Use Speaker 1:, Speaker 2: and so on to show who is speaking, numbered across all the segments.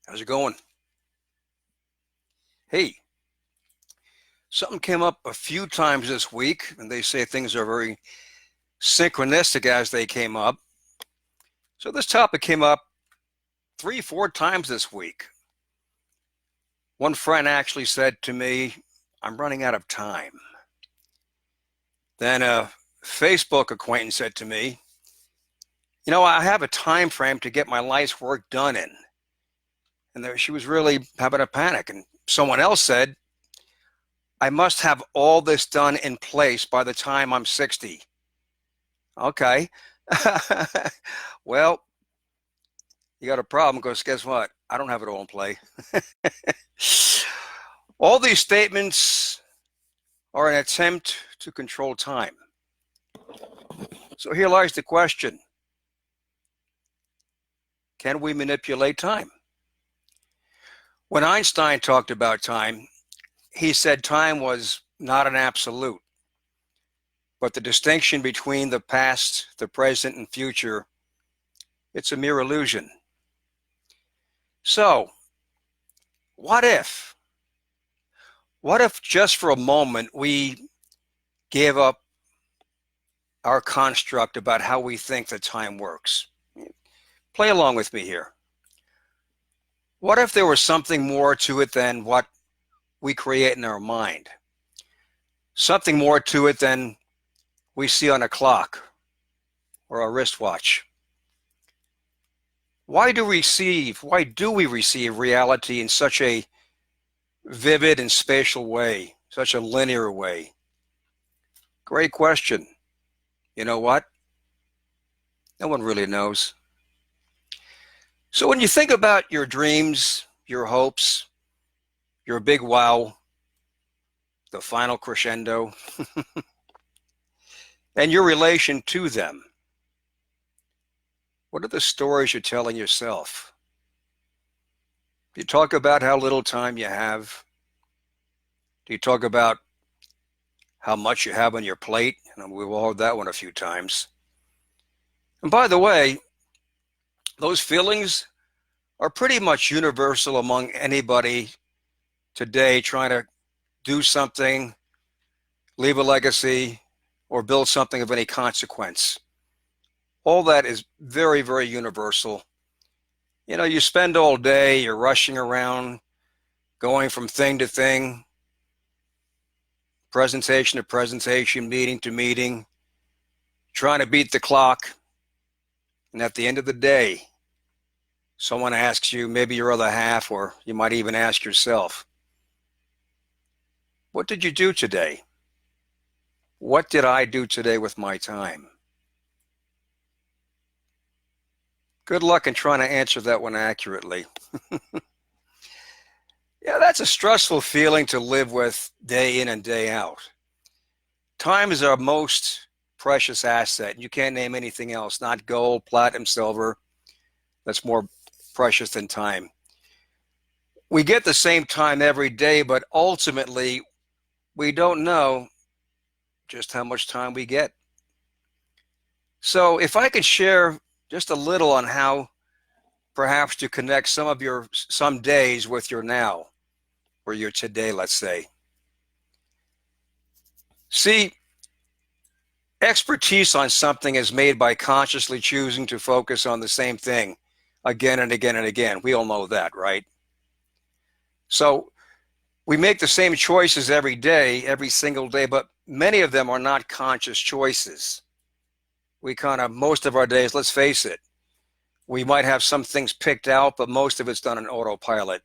Speaker 1: How's it going? Hey, something came up a few times this week, and they say things are very synchronistic as they came up. So this topic came up 3, 4 times this week. One friend actually said to me, I'm running out of time. Then a Facebook acquaintance said to me, I have a time frame to get my life's work done in. And she was really having a panic. And someone else said, I must have all this done in place by the time I'm 60. Okay. Well, you got a problem because guess what? I don't have it all in play. All these statements are an attempt to control time. So here lies the question. Can we manipulate time? When Einstein talked about time, he said time was not an absolute, but the distinction between the past, the present, and future, it's a mere illusion. So, what if just for a moment we gave up our construct about how we think that time works? Play along with me here. What if there was something more to it than what we create in our mind? Something more to it than we see on a clock or a wristwatch? Why do we receive reality in such a vivid and spatial way, such a linear way? Great question. You know what? No one really knows. So when you think about your dreams, your hopes, your big wow, the final crescendo, and your relation to them, what are the stories you're telling yourself? Do you talk about how little time you have? Do you talk about how much you have on your plate? And we've all heard that one a few times. And by the way, those feelings are pretty much universal among anybody today trying to do something, leave a legacy, or build something of any consequence. All that is very, very universal. You spend all day, you're rushing around, going from thing to thing, presentation to presentation, meeting to meeting, trying to beat the clock. And at the end of the day, someone asks you, maybe your other half, or you might even ask yourself, what did you do today? What did I do today with my time? Good luck in trying to answer that one accurately. Yeah, that's a stressful feeling to live with day in and day out. Time is our most precious asset. You can't name anything else, not gold, platinum, silver, that's more precious than time. We get the same time every day, but ultimately, we don't know just how much time we get. So if I could share just a little on how perhaps to connect some days with your now, or your today, let's say. See, expertise on something is made by consciously choosing to focus on the same thing again and again and again. We all know that, right? So we make the same choices every day, every single day, but many of them are not conscious choices. Most of our days, let's face it, we might have some things picked out, but most of it's done on autopilot.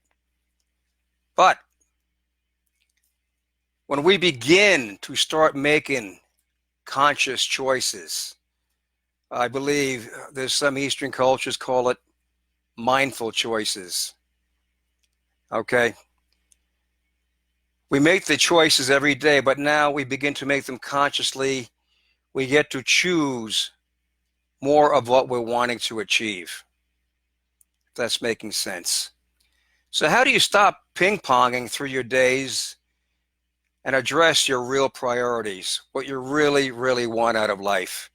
Speaker 1: But when we begin to start making conscious choices, I believe there's some Eastern cultures call it mindful choices. Okay? We make the choices every day, but now we begin to make them consciously. We get to choose more of what we're wanting to achieve. If that's making sense. So how do you stop ping-ponging through your days and address your real priorities, what you really, really want out of life?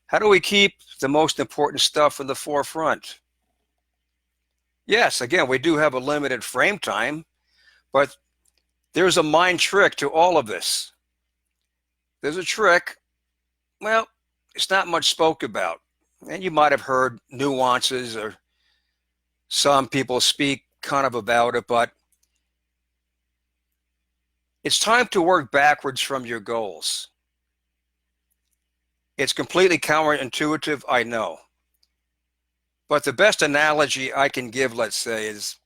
Speaker 1: How do we keep the most important stuff in the forefront? Yes, again, we do have a limited frame time, but there's a mind trick to all of this. There's a trick, well, it's not much spoke about. And you might have heard nuances or some people speak kind of about it, but it's time to work backwards from your goals. It's completely counterintuitive, I know. But the best analogy I can give, let's say, is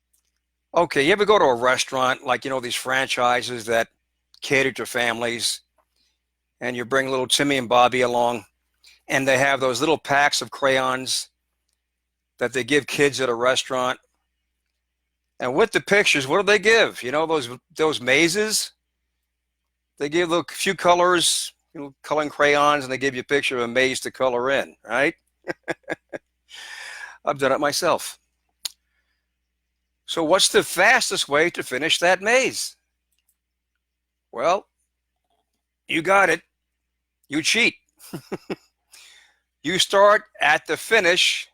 Speaker 1: okay, you ever go to a restaurant, like, these franchises that cater to families, and you bring little Timmy and Bobby along, and they have those little packs of crayons that they give kids at a restaurant. And with the pictures, what do they give? Those mazes? They give a few colors, coloring crayons, and they give you a picture of a maze to color in, right? I've done it myself. So what's the fastest way to finish that maze? Well, you got it. You cheat. You start at the finish,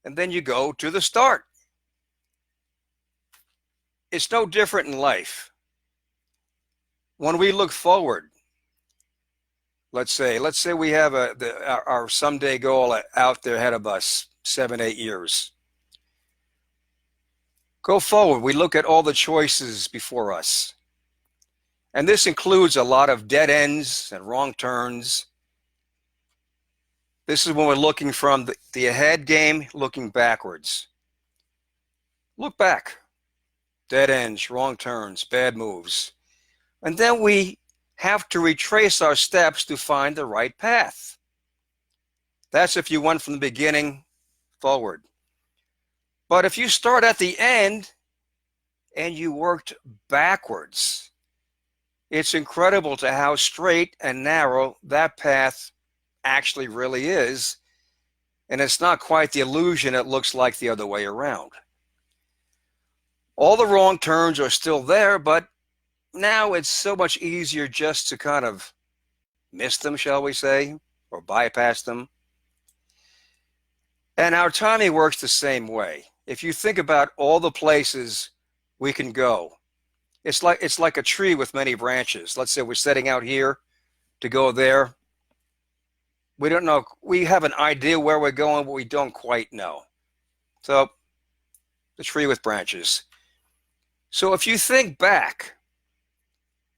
Speaker 1: and then you go to the start. It's no different in life. When we look forward, let's say we have our someday goal out there ahead of us, 7, 8 years. Go forward. We look at all the choices before us. And this includes a lot of dead ends and wrong turns. This is when we're looking from the ahead game, looking backwards. Look back. Dead ends, wrong turns, bad moves. And then we have to retrace our steps to find the right path. That's if you went from the beginning forward. But if you start at the end and you worked backwards, it's incredible to how straight and narrow that path actually really is. And it's not quite the illusion it looks like the other way around. All the wrong turns are still there, but now it's so much easier just to kind of miss them, shall we say, or bypass them. And our timing works the same way. If you think about all the places we can go, it's like a tree with many branches. Let's say we're setting out here to go there. We don't know. We have an idea where we're going, but we don't quite know. So, the tree with branches. So if you think back,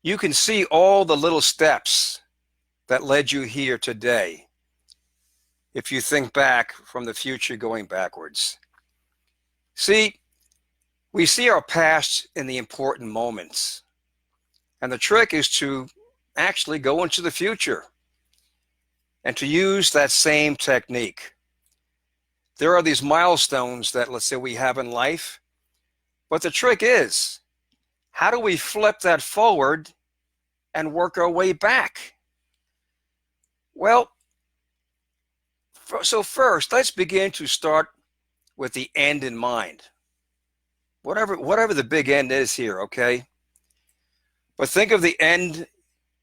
Speaker 1: you can see all the little steps that led you here today. If you think back from the future going backwards. See, we see our past in the important moments. And the trick is to actually go into the future and to use that same technique. There are these milestones that, let's say, we have in life. But the trick is, how do we flip that forward and work our way back? Well, so first, let's begin to start with the end in mind. Whatever the big end is here, okay? But think of the end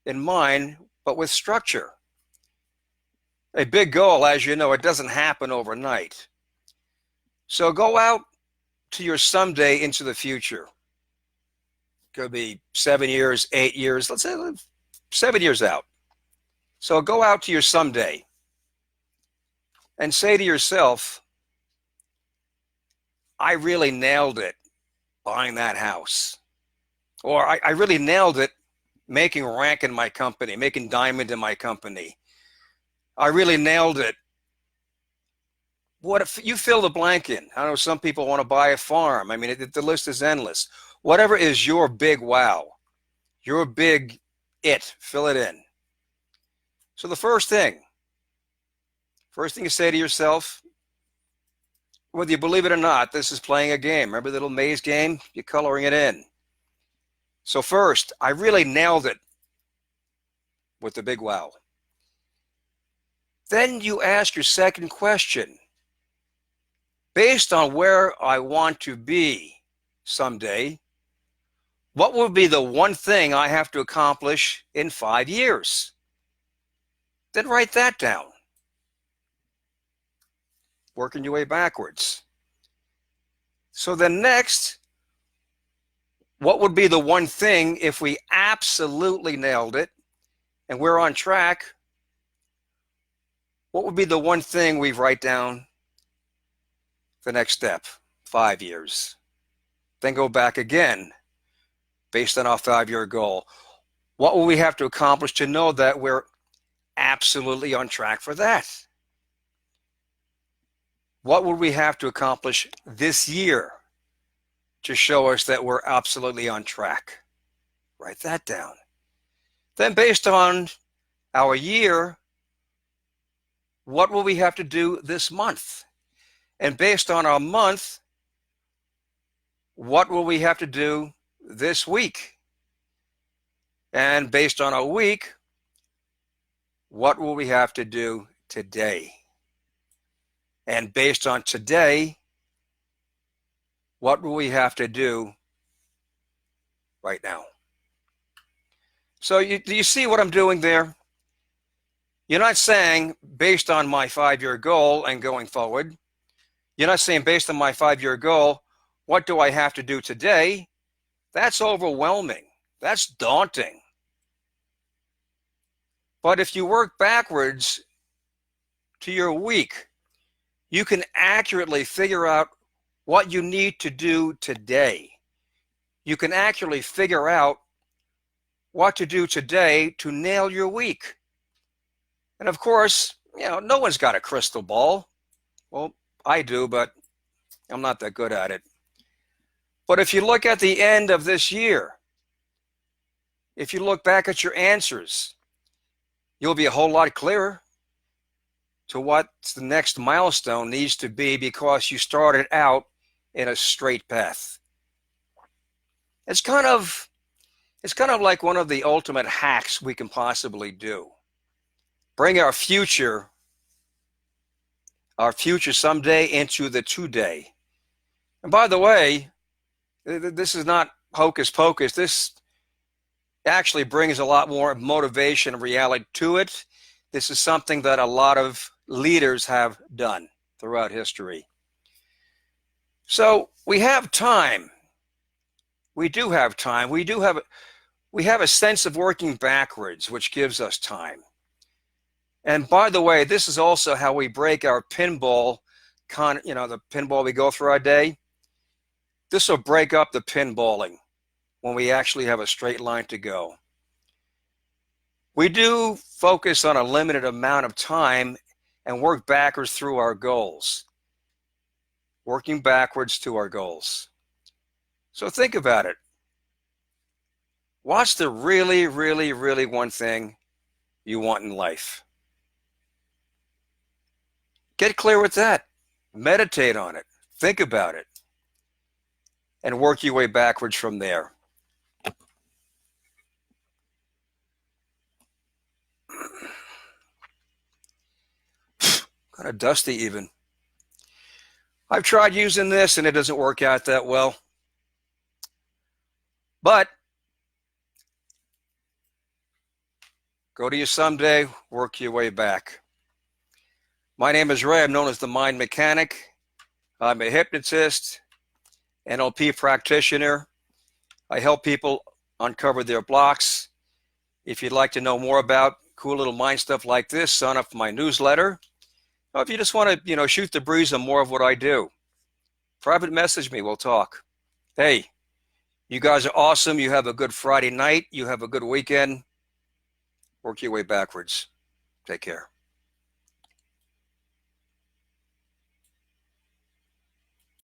Speaker 1: in mind, but with structure. A big goal, as you know, it doesn't happen overnight. So go out to your someday into the future. Could be 7 years, 8 years, let's say 7 years out. So go out to your someday and say to yourself, I really nailed it buying that house. Or I really nailed it making rank in my company, making diamond in my company. I really nailed it. What if you fill the blank in? I know some people want to buy a farm. I mean, the list is endless. Whatever is your big wow, your big it, fill it in. So the first thing you say to yourself, whether you believe it or not, this is playing a game. Remember the little maze game? You're coloring it in. So first, I really nailed it with the big wow. Then you ask your second question. Based on where I want to be someday, what will be the one thing I have to accomplish in 5 years? Then write that down. Working your way backwards. So then next, what would be the one thing if we absolutely nailed it and we're on track? What would be the one thing we write down the next step? 5 years. Then go back again based on our 5-year goal. What will we have to accomplish to know that we're absolutely on track for that? What would we have to accomplish this year to show us that we're absolutely on track? Write that down. Then based on our year, what will we have to do this month? And based on our month, what will we have to do this week? And based on our week, what will we have to do today? And based on today, what will we have to do right now? So do you see what I'm doing there? You're not saying based on my 5-year goal and going forward. You're not saying based on my 5-year goal, what do I have to do today? That's overwhelming. That's daunting. But if you work backwards to your week, you can accurately figure out what you need to do today. You can accurately figure out what to do today to nail your week. And of course, no one's got a crystal ball. Well, I do, but I'm not that good at it. But if you look at the end of this year, if you look back at your answers, you'll be a whole lot clearer to what the next milestone needs to be because you started out in a straight path. It's kind of like one of the ultimate hacks we can possibly do. Bring our future someday into the today. And by the way, this is not hocus pocus. This actually brings a lot more motivation and reality to it. This is something that a lot of leaders have done throughout history. So we have time. We do have time. We have a sense of working backwards, which gives us time. And by the way, this is also how we break our pinball, the pinball we go through our day. This will break up the pinballing when we actually have a straight line to go. We do focus on a limited amount of time and work backwards through our goals. Working backwards to our goals. So think about it. What's the really, really, really one thing you want in life? Get clear with that. Meditate on it. Think about it. And work your way backwards from there. Kind of dusty even. I've tried using this and it doesn't work out that well. But go to your someday, work your way back. My name is Ray. I'm known as the Mind Mechanic. I'm a hypnotist, NLP practitioner. I help people uncover their blocks. If you'd like to know more about cool little mind stuff like this, sign up for my newsletter. Or if you just want to, shoot the breeze on more of what I do, private message me. We'll talk. Hey, you guys are awesome. You have a good Friday night. You have a good weekend. Work your way backwards. Take care.